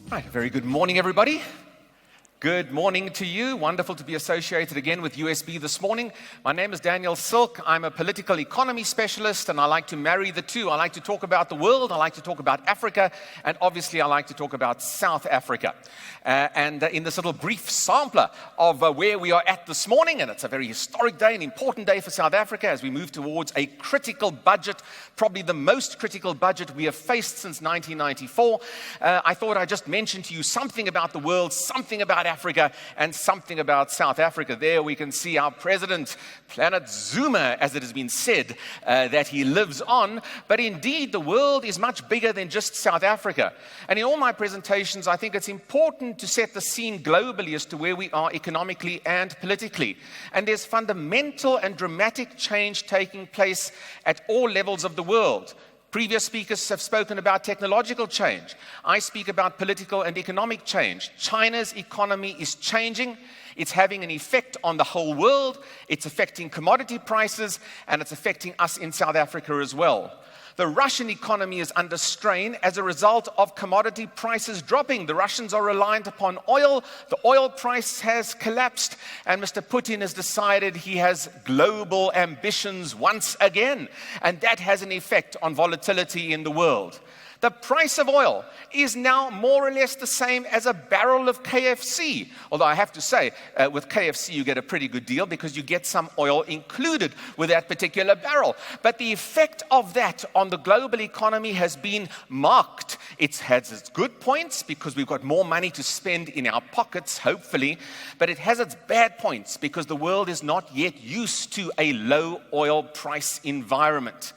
Right, a very good morning, everybody. Good morning to you. Wonderful to be associated again with USB this morning. My name is Daniel Silke. I'm a political economy specialist, and I like to marry the two. I like to talk about the world, I like to talk about Africa, and obviously I like to talk about South Africa. In this little brief sampler of where we are at this morning, and it's a very historic day, an important day for South Africa as we move towards a critical budget, probably the most critical budget we have faced since 1994. I thought I'd just mention to you something about the world, something about Africa, and something about South Africa. There we can see our president, Planet Zuma, as it has been said, that he lives on. But indeed, the world is much bigger than just South Africa. And in all my presentations, I think it's important to set the scene globally as to where we are economically and politically. And there's fundamental and dramatic change taking place at all levels of the world. Previous speakers have spoken about technological change. I speak about political and economic change. China's economy is changing. It's having an effect on the whole world. It's affecting commodity prices, and it's affecting us in South Africa as well. The Russian economy is under strain as a result of commodity prices dropping. The Russians are reliant upon oil. The oil price has collapsed, and Mr. Putin has decided he has global ambitions once again, and that has an effect on volatility in the world. The price of oil is now more or less the same as a barrel of KFC. Although I have to say, with KFC you get a pretty good deal because you get some oil included with that particular barrel. But the effect of that on the global economy has been marked. It has its good points because we've got more money to spend in our pockets, hopefully. But it has its bad points because the world is not yet used to a low oil price environment.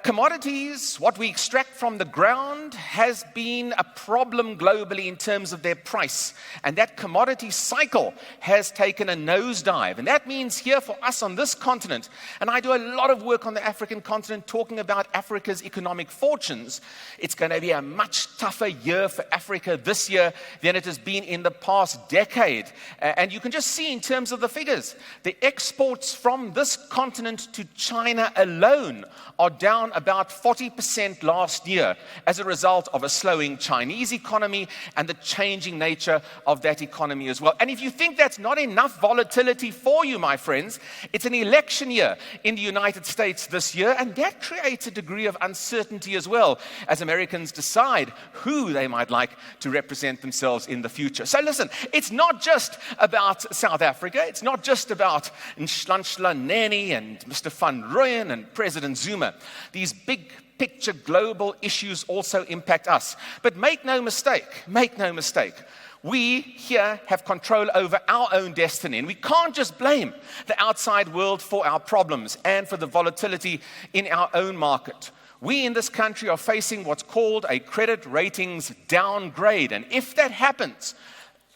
Commodities, what we extract from the ground, has been a problem globally in terms of their price. And that commodity cycle has taken a nosedive. And that means here for us on this continent, and I do a lot of work on the African continent talking about Africa's economic fortunes, it's going to be a much tougher year for Africa this year than it has been in the past decade. And you can just see in terms of the figures, the exports from this continent to China alone are down about 40% last year as a result of a slowing Chinese economy and the changing nature of that economy as well. And if you think that's not enough volatility for you, my friends, it's an election year in the United States this year, and that creates a degree of uncertainty as well as Americans decide who they might like to represent themselves in the future. So listen, it's not just about South Africa, it's not just about Nhlanhla Nene and Mr. Van Rooyen and President Zuma. These big picture global issues also impact us. But make no mistake, we here have control over our own destiny, and we can't just blame the outside world for our problems and for the volatility in our own market. We in this country are facing what's called a credit ratings downgrade, and if that happens,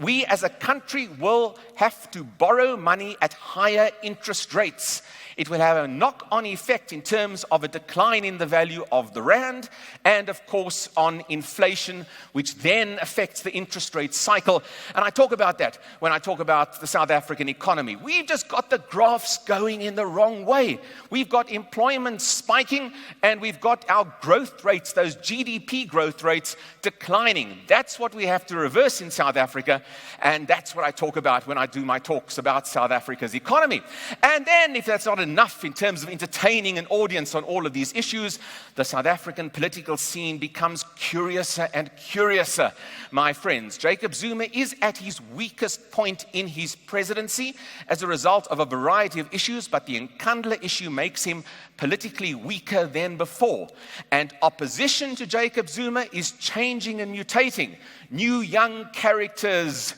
we as a country will have to borrow money at higher interest rates. It will have a knock-on effect in terms of a decline in the value of the rand and, of course, on inflation, which then affects the interest rate cycle. And I talk about that when I talk about the South African economy. We've just got the graphs going in the wrong way. We've got employment spiking, and we've got our growth rates, those GDP growth rates, declining. That's what we have to reverse in South Africa, and that's what I talk about when I do my talks about South Africa's economy. And then, if that's not enough in terms of entertaining an audience on all of these issues, the South African political scene becomes curiouser and curiouser, my friends. Jacob Zuma is at his weakest point in his presidency as a result of a variety of issues, but the Nkandla issue makes him politically weaker than before. And opposition to Jacob Zuma is changing and mutating. New young characters,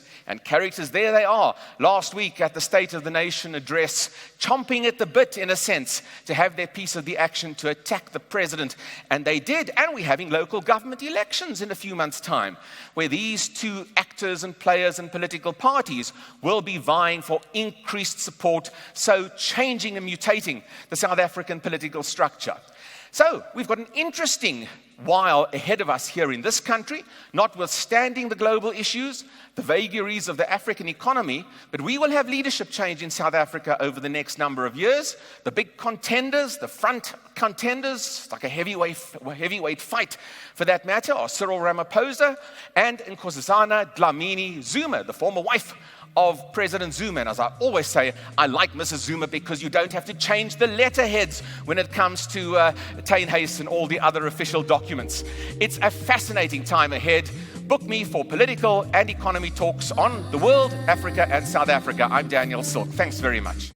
there they are, last week at the State of the Nation address, chomping at the bit, in a sense, to have their piece of the action to attack the president. And they did. And we're having local government elections in a few months' time, where these two actors and players and political parties will be vying for increased support, so changing and mutating the South African political structure. So we've got an interesting while ahead of us here in this country, notwithstanding the global issues, the vagaries of the African economy, but we will have leadership change in South Africa over the next number of years. The big contenders, the front contenders, like a heavyweight fight for that matter, are Cyril Ramaphosa and Nkosazana Dlamini Zuma, the former wife of President Zuma. And as I always say, I like Mrs. Zuma because you don't have to change the letterheads when it comes to Teinhuis and all the other official documents. It's a fascinating time ahead. Book me for political and economy talks on the world, Africa and South Africa. I'm Daniel Silke. Thanks very much.